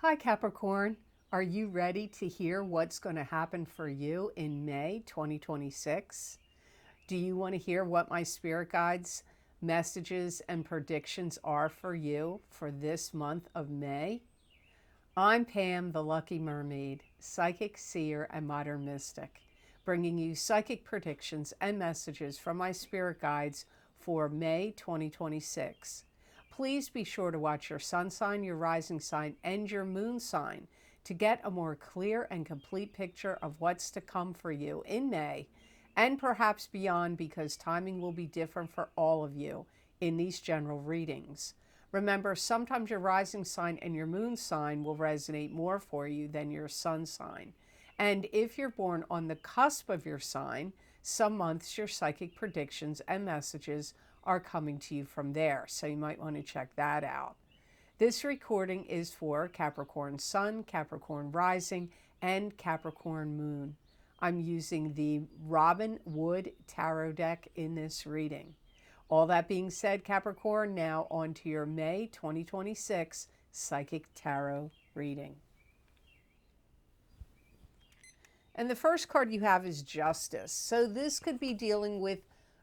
Hi, Capricorn. Are you ready to hear what's going to happen for you in May 2026? Do you want to hear what my spirit guides, messages, and predictions are for you for this month of May? I'm Pam, the Lucky Mermaid, psychic seer and modern mystic, bringing you psychic predictions and messages from my spirit guides for May 2026. Please be sure to watch your sun sign, your rising sign, and your moon sign to get a more clear and complete picture of what's to come for you in May and perhaps beyond, because timing will be different for all of you in these general readings. Remember, sometimes your rising sign and your moon sign will resonate more for you than your sun sign. And if you're born on the cusp of your sign, some months your psychic predictions and messages are coming to you from there. So you might want to check that out. This recording is for Capricorn Sun, Capricorn Rising, and Capricorn Moon. I'm using the Robin Wood Tarot deck in this reading. All that being said, Capricorn, now on to your May 2026 Psychic Tarot reading. And the first card you have is Justice. So this could be dealing with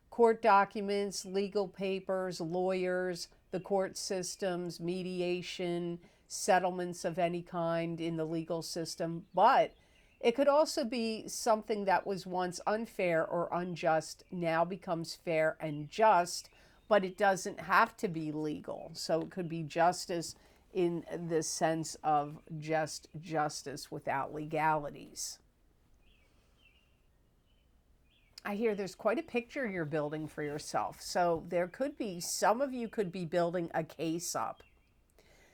court documents, legal papers, lawyers, the court systems, mediation, settlements of any kind in the legal system. But it could also be something that was once unfair or unjust, now becomes fair and just, but it doesn't have to be legal. So it could be justice in the sense of just justice without legalities. I hear there's quite a picture you're building for yourself. So there could be, some of you could be building a case up.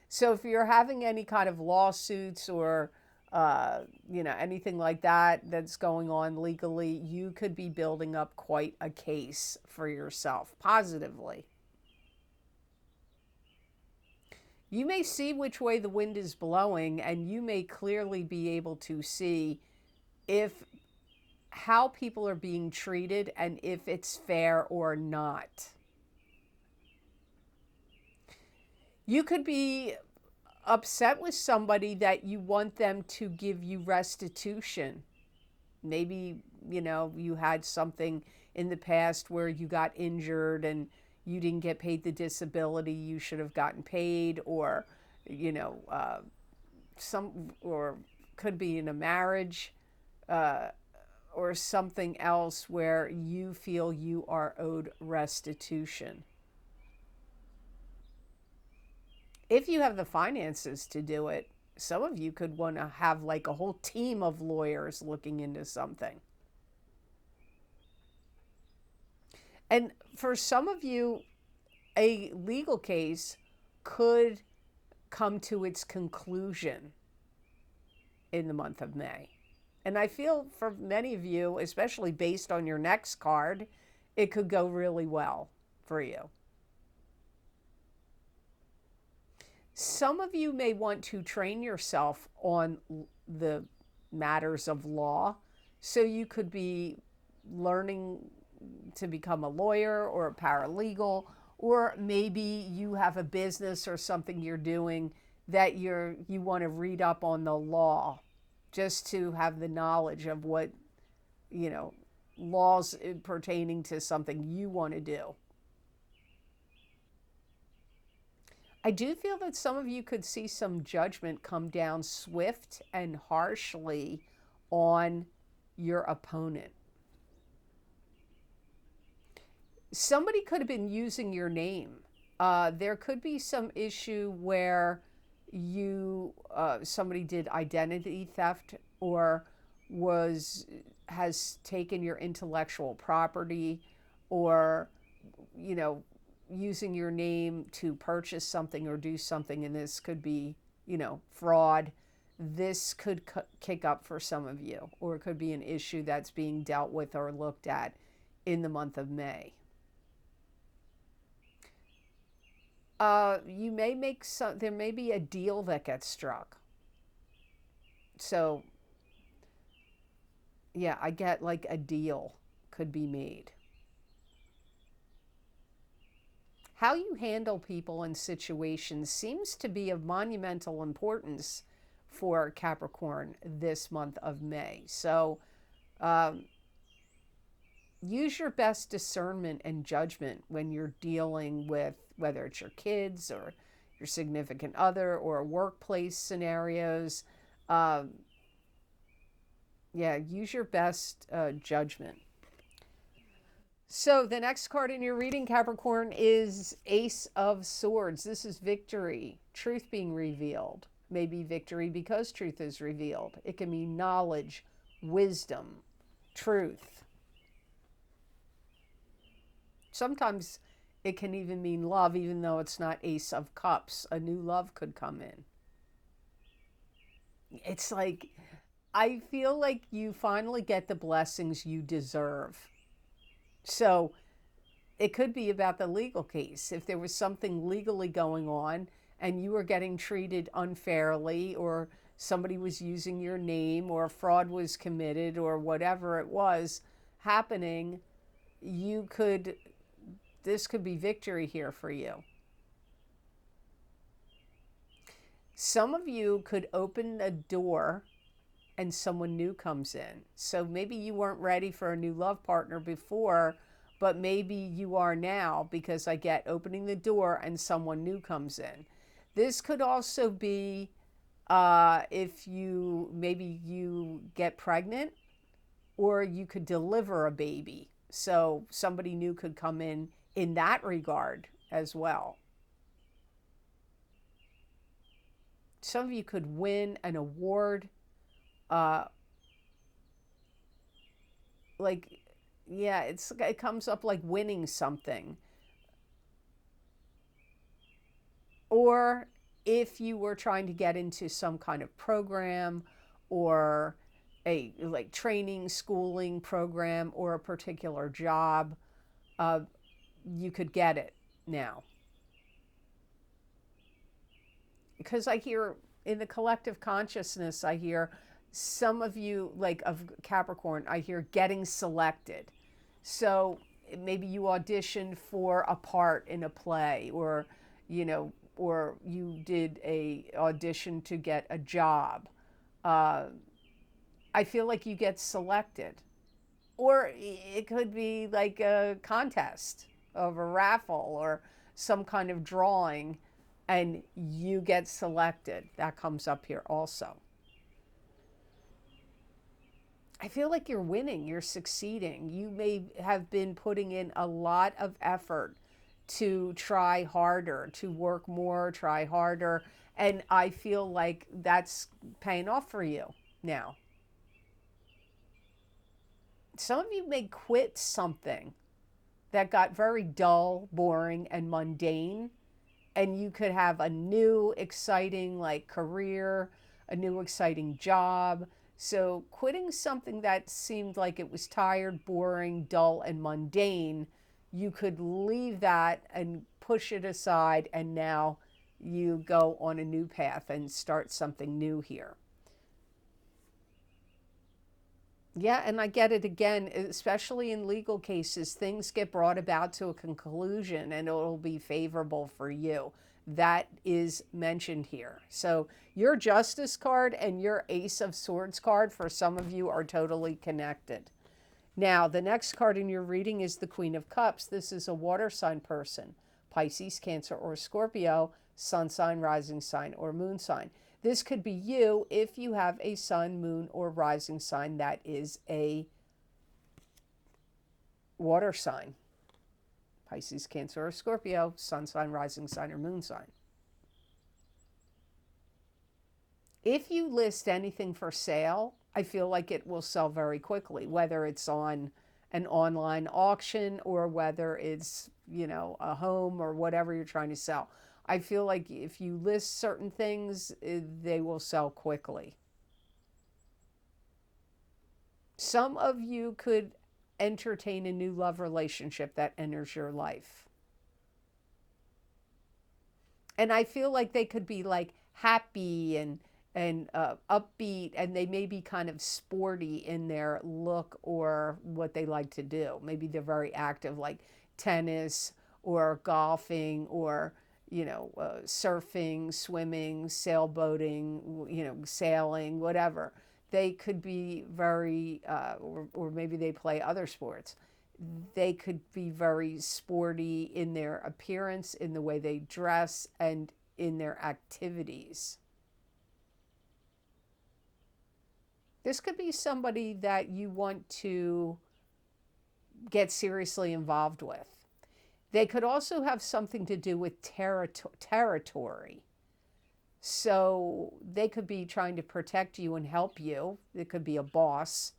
So if you're having any kind of lawsuits or, anything like that that's going on legally, you could be building up quite a case for yourself positively. You may see which way the wind is blowing, and you may clearly be able to see how people are being treated and if it's fair or not. You could be upset with somebody that you want them to give you restitution. Maybe, you had something in the past where you got injured and you didn't get paid the disability you should have gotten paid, or, or could be in a marriage, or something else where you feel you are owed restitution. If you have the finances to do it, some of you could want to have like a whole team of lawyers looking into something. And for some of you, a legal case could come to its conclusion in the month of May. And I feel for many of you, especially based on your next card, it could go really well for you. Some of you may want to train yourself on the matters of law. So you could be learning to become a lawyer or a paralegal, or maybe you have a business or something you're doing that you want to read up on the law, just to have the knowledge of what, laws pertaining to something you want to do. I do feel that some of you could see some judgment come down swift and harshly on your opponent. Somebody could have been using your name. There could be some issue where somebody did identity theft, or has taken your intellectual property, or using your name to purchase something or do something, and this could be fraud. This could kick up for some of you, or it could be an issue that's being dealt with or looked at in the month of May. You may there may be a deal that gets struck. So, yeah, I get like a deal could be made. How you handle people and situations seems to be of monumental importance for Capricorn this month of May. So use your best discernment and judgment when you're dealing with whether it's your kids or your significant other or workplace scenarios. Yeah, use your best judgment. So the next card in your reading, Capricorn, is Ace of Swords. This is victory, truth being revealed. Maybe victory because truth is revealed. It can mean knowledge, wisdom, truth. Sometimes it can even mean love, even though it's not Ace of Cups. A new love could come in. It's like, I feel like you finally get the blessings you deserve. So it could be about the legal case. If there was something legally going on and you were getting treated unfairly, or somebody was using your name, or fraud was committed, or whatever it was happening, this could be victory here for you. Some of you could open a door and someone new comes in. So maybe you weren't ready for a new love partner before, but maybe you are now, because I get opening the door and someone new comes in. This could also be if maybe you get pregnant, or you could deliver a baby. So somebody new could come in that regard as well. Some of you could win an award. It comes up like winning something. Or if you were trying to get into some kind of program, or a training, schooling program, or a particular job, you could get it now. Because I hear in the collective consciousness, I hear some of you, like of Capricorn, I hear getting selected. So maybe you auditioned for a part in a play, or you did a audition to get a job. I feel like you get selected. Or it could be like a contest of a raffle or some kind of drawing, and you get selected. That comes up here also. I feel like you're winning, you're succeeding. You may have been putting in a lot of effort to try harder, to work more, try harder. And I feel like that's paying off for you now. Some of you may quit something that got very dull, boring, and mundane, and you could have a new, exciting career, a new, exciting job. So quitting something that seemed like it was tired, boring, dull, and mundane, you could leave that and push it aside, and now you go on a new path and start something new here. Yeah, and I get it again, especially in legal cases, things get brought about to a conclusion and it'll be favorable for you. That is mentioned here. So your Justice card and your Ace of Swords card, for some of you, are totally connected. Now, the next card in your reading is the Queen of Cups. This is a water sign person, Pisces, Cancer, or Scorpio, sun sign, rising sign, or moon sign. This could be you if you have a sun, moon, or rising sign that is a water sign. Pisces, Cancer, or Scorpio, sun sign, rising sign, or moon sign. If you list anything for sale, I feel like it will sell very quickly, whether it's on an online auction or whether it's, a home or whatever you're trying to sell. I feel like if you list certain things, they will sell quickly. Some of you could entertain a new love relationship that enters your life. And I feel like they could be happy and upbeat, and they may be kind of sporty in their look or what they like to do. Maybe they're very active, like tennis or golfing, or surfing, swimming, sailboating, sailing, whatever. They could be very, or maybe they play other sports. They could be very sporty in their appearance, in the way they dress, and in their activities. This could be somebody that you want to get seriously involved with. They could also have something to do with territory. So they could be trying to protect you and help you. It could be a boss.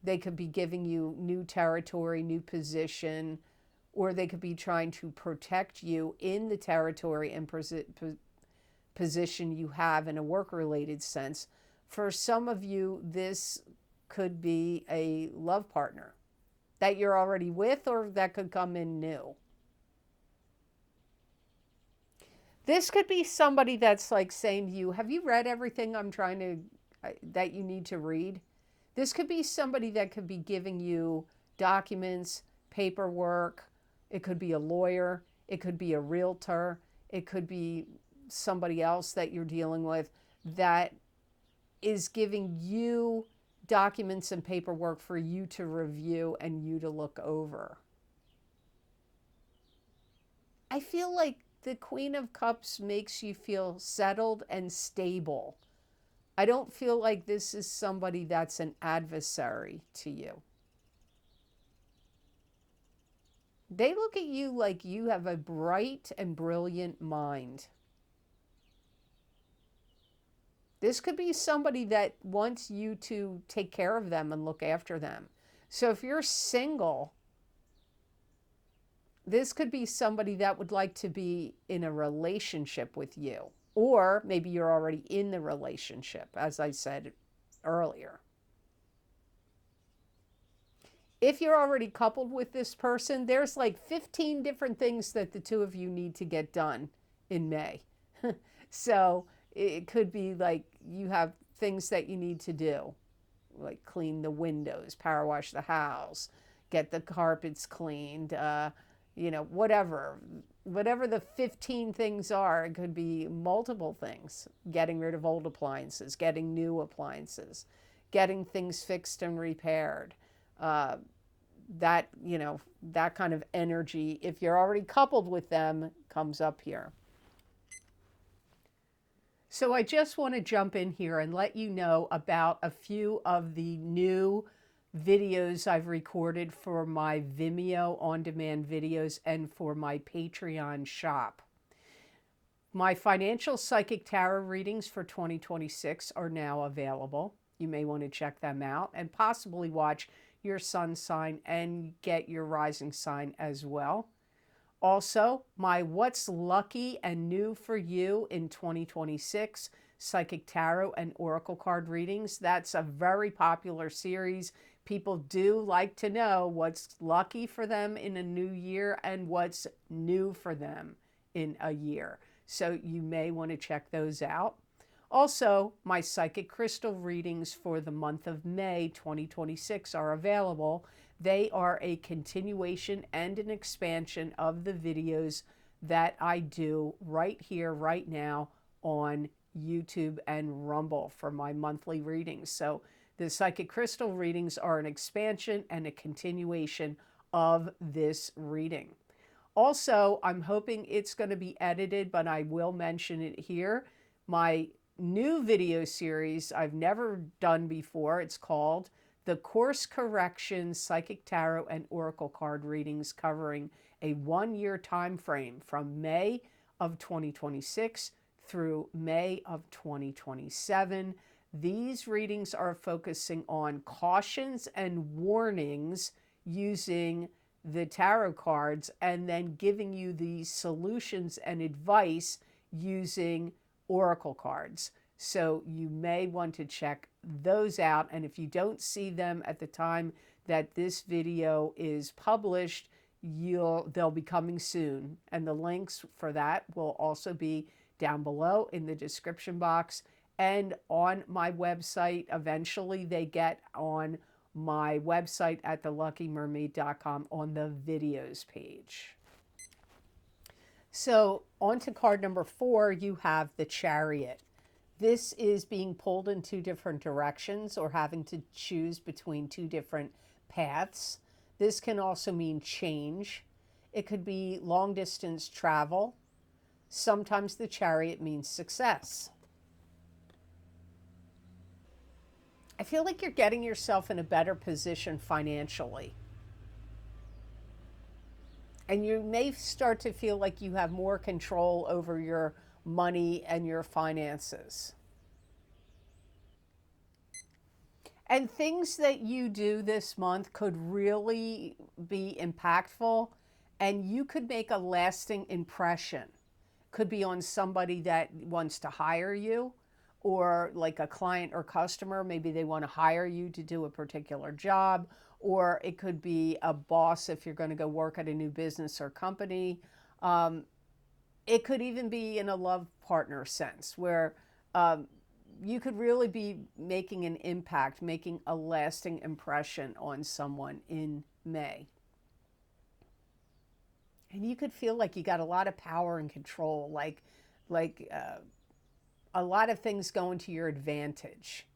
They could be giving you new territory, new position, or they could be trying to protect you in the territory and position you have in a work-related sense. For some of you, this could be a love partner that you're already with, or that could come in new. This could be somebody that's like saying to you, have you read everything that you need to read? This could be somebody that could be giving you documents, paperwork. It could be a lawyer. It could be a realtor. It could be somebody else that you're dealing with that is giving you documents and paperwork for you to review and you to look over. I feel like the Queen of Cups makes you feel settled and stable. I don't feel like this is somebody that's an adversary to you. They look at you like you have a bright and brilliant mind. This could be somebody that wants you to take care of them and look after them. So if you're single, this could be somebody that would like to be in a relationship with you. Or maybe you're already in the relationship, as I said earlier. If you're already coupled with this person, there's like 15 different things that the two of you need to get done in May. So it could be like you have things that you need to do, like clean the windows, power wash the house, get the carpets cleaned, whatever the 15 things are. It could be multiple things: getting rid of old appliances, getting new appliances, getting things fixed and repaired. That kind of energy, if you're already coupled with them, comes up here. So I just want to jump in here and let you know about a few of the new videos I've recorded for my Vimeo on-demand videos and for my Patreon shop. My financial psychic tarot readings for 2026 are now available. You may want to check them out and possibly watch your sun sign and get your rising sign as well. Also, my What's Lucky and New for You in 2026 Psychic Tarot and Oracle card readings. That's a very popular series. People do like to know what's lucky for them in a new year and what's new for them in a year. So you may want to check those out. Also, my psychic crystal readings for the month of May 2026 are available. They are a continuation and an expansion of the videos that I do right here, right now on YouTube and Rumble for my monthly readings. So the psychic crystal readings are an expansion and a continuation of this reading. Also, I'm hoping it's going to be edited, but I will mention it here. My new video series I've never done before. It's called The Course Correction Psychic Tarot and Oracle Card Readings, covering a 1-year time frame from May of 2026 through May of 2027. These readings are focusing on cautions and warnings using the tarot cards and then giving you the solutions and advice using oracle cards. So you may want to check those out. And if you don't see them at the time that this video is published, they'll be coming soon. And the links for that will also be down below in the description box and on my website. Eventually they get on my website at theluckymermaid.com on the videos page. So on to card number 4, you have the Chariot. This is being pulled in two different directions or having to choose between two different paths. This can also mean change. It could be long distance travel. Sometimes the Chariot means success. I feel like you're getting yourself in a better position financially. And you may start to feel like you have more control over your money and your finances. And things that you do this month could really be impactful, and you could make a lasting impression. Could be on somebody that wants to hire you, or like a client or customer. Maybe they want to hire you to do a particular job, or it could be a boss if you're going to go work at a new business or company. It could even be in a love partner sense where you could really be making an impact, making a lasting impression on someone in May. And you could feel like you got a lot of power and control, like a lot of things going to your advantage.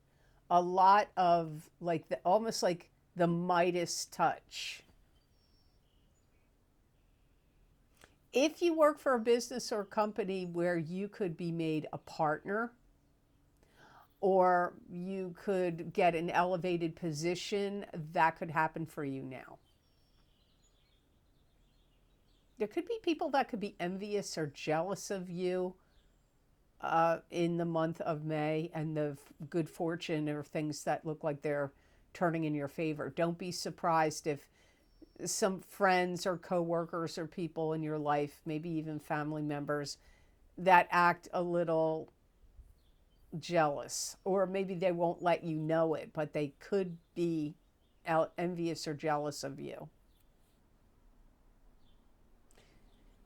A lot of like almost like the Midas touch. If you work for a business or company where you could be made a partner, or you could get an elevated position, that could happen for you now. There could be people that could be envious or jealous of you in the month of May, and the good fortune or things that look like they're turning in your favor. Don't be surprised if some friends or coworkers or people in your life, maybe even family members, that act a little jealous, or maybe they won't let you know it, but they could be envious or jealous of you.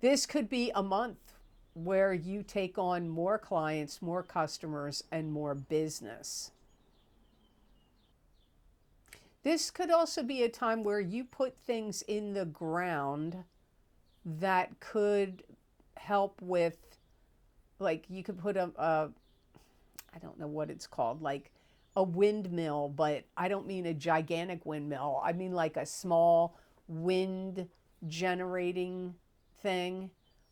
This could be a month where you take on more clients, more customers, and more business. This could also be a time where you put things in the ground that could help with, like you could put I don't know what it's called, like a windmill, but I don't mean a gigantic windmill. I mean like a small wind generating thing,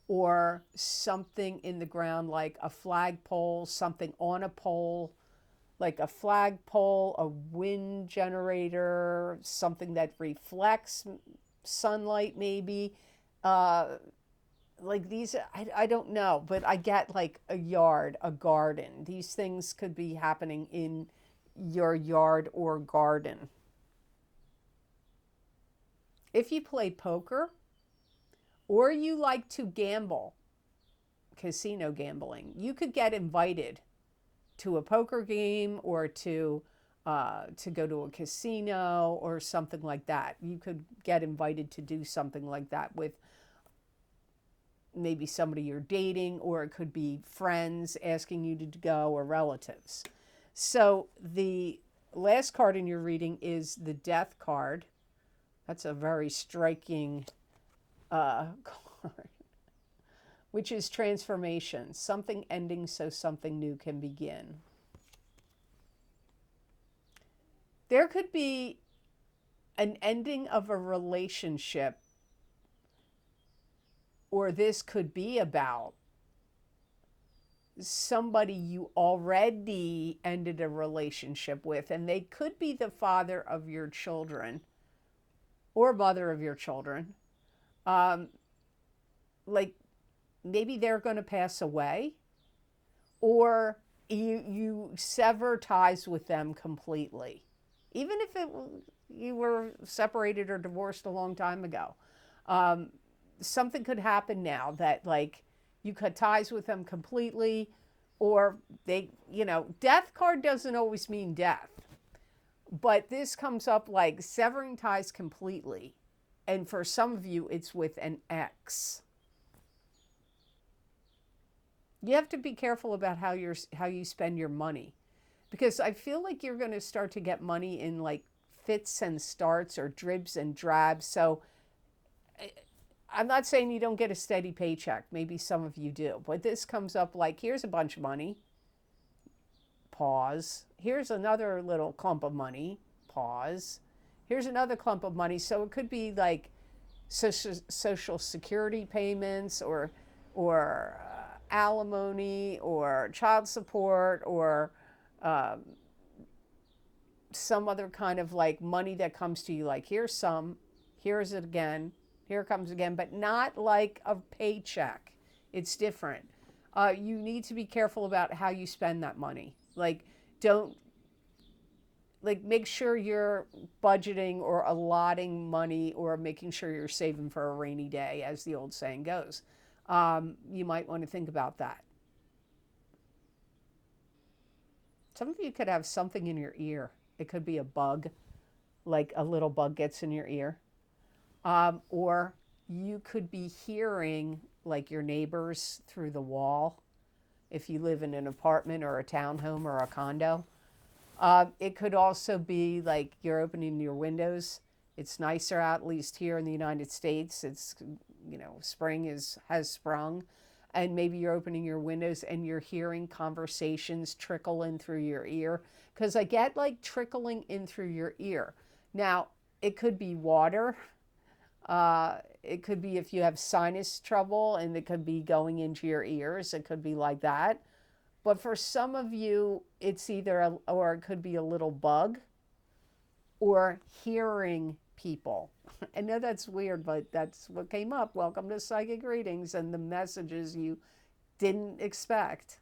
or something in the ground like a flagpole, something on a pole, like a flagpole, a wind generator, something that reflects sunlight maybe. Like these, I don't know, but I get like a yard, a garden. These things could be happening in your yard or garden. If you play poker or you like to gamble, casino gambling, you could get invited to a poker game or to go to a casino or something like that. You could get invited to do something like that with maybe somebody you're dating, or it could be friends asking you to go, or relatives. So the last card in your reading is the Death card. That's a very striking card, which is transformation, something ending so something new can begin. There could be an ending of a relationship, or this could be about somebody you already ended a relationship with, and they could be the father of your children or mother of your children. Like maybe they're going to pass away, or you sever ties with them completely, even if you were separated or divorced a long time ago. Something could happen now that like you cut ties with them completely, or they, death card doesn't always mean death, but this comes up like severing ties completely. And for some of you, it's with an ex. You have to be careful about how you spend your money, because I feel like you're going to start to get money in like fits and starts or dribs and drabs. So I'm not saying you don't get a steady paycheck. Maybe some of you do. But this comes up like, here's a bunch of money. Pause. Here's another little clump of money. Pause. Here's another clump of money. So it could be like social security payments, or alimony, or child support, or some other kind of like money that comes to you, like here's some, here's it again, here it comes again, but not like a paycheck. It's different. You need to be careful about how you spend that money. Like, don't, like, make sure you're budgeting or allotting money, or making sure you're saving for a rainy day, as the old saying goes. You might want to think about that. Some of you could have something in your ear. It could be a bug, like a little bug gets in your ear. Or you could be hearing like your neighbors through the wall, if you live in an apartment or a townhome or a condo. It could also be like you're opening your windows. It's nicer out, at least here in the United States. It's, spring has sprung. And maybe you're opening your windows and you're hearing conversations trickle in through your ear. Because I get like trickling in through your ear. Now, it could be water. It could be if you have sinus trouble, and it could be going into your ears. It could be like that. But for some of you, it's either, or it could be a little bug, or hearing people. I know that's weird, but that's what came up. Welcome to Psychic Readings and the messages you didn't expect.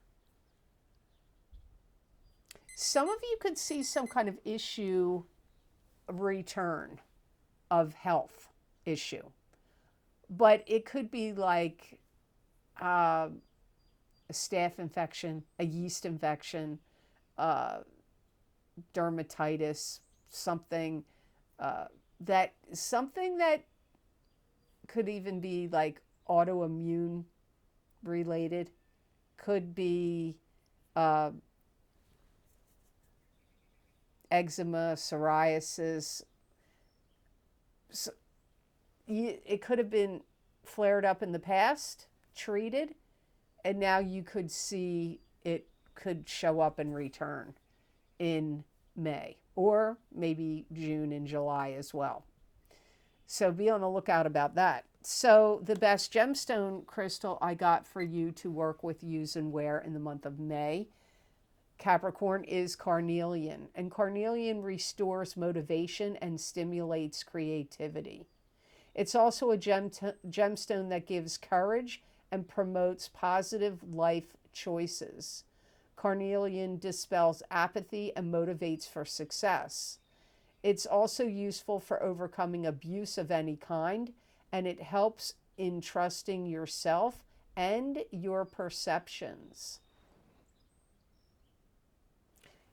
Some of you could see some kind of issue return of health issue. But it could be like a staph infection, a yeast infection, dermatitis, something that could even be like autoimmune related, could be eczema, psoriasis. So it could have been flared up in the past, treated, and now you could see it could show up and return in May, or maybe June and July as well. So be on the lookout about that. So the best gemstone crystal I got for you to work with, use, and wear in the month of May, Capricorn, is Carnelian. And Carnelian restores motivation and stimulates creativity. It's also a gemstone that gives courage and promotes positive life choices. Carnelian dispels apathy and motivates for success. It's also useful for overcoming abuse of any kind, and it helps in trusting yourself and your perceptions.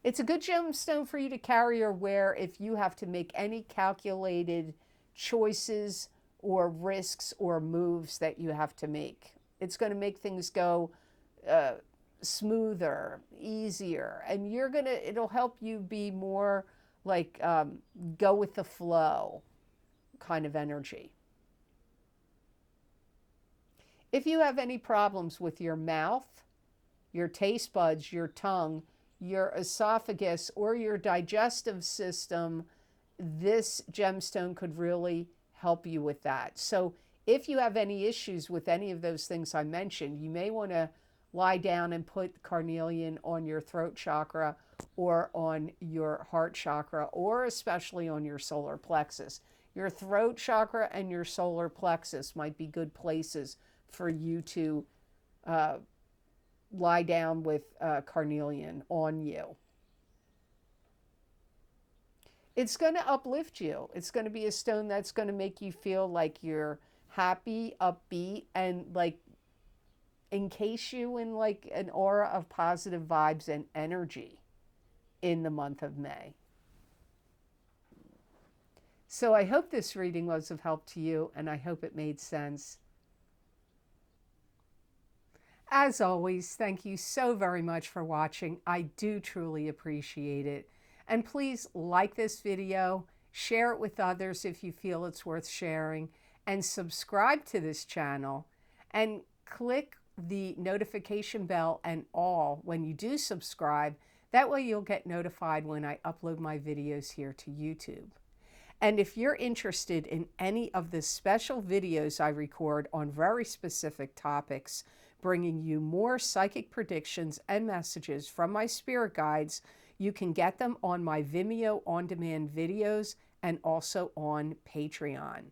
It's a good gemstone for you to carry or wear if you have to make any calculated choices or risks or moves that you have to make. It's going to make things go smoother, easier, and it'll help you be more like go with the flow kind of energy. If you have any problems with your mouth, your taste buds, your tongue, your esophagus, or your digestive system, this gemstone could really help you with that. So if you have any issues with any of those things I mentioned, you may want to lie down and put carnelian on your throat chakra, or on your heart chakra, or especially on your solar plexus. Your throat chakra and your solar plexus might be good places for you to lie down with carnelian on you. It's going to uplift you. It's going to be a stone that's going to make you feel like you're happy, upbeat, and like encase you in like an aura of positive vibes and energy in the month of May. So I hope this reading was of help to you, and I hope it made sense. As always, thank you so very much for watching. I do truly appreciate it. And please like this video, share it with others if you feel it's worth sharing, and subscribe to this channel and click the notification bell and all when you do subscribe. That way you'll get notified when I upload my videos here to YouTube. And if you're interested in any of the special videos I record on very specific topics, bringing you more psychic predictions and messages from my spirit guides, you can get them on my Vimeo on-demand videos and also on Patreon.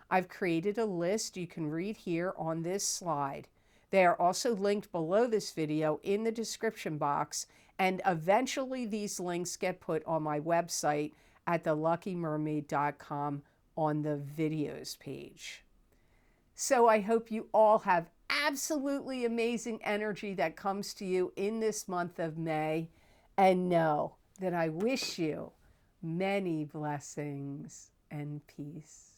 I've created a list you can read here on this slide. They are also linked below this video in the description box, and eventually these links get put on my website at theluckymermaid.com on the videos page. So I hope you all have absolutely amazing energy that comes to you in this month of May, and know that I wish you many blessings and peace.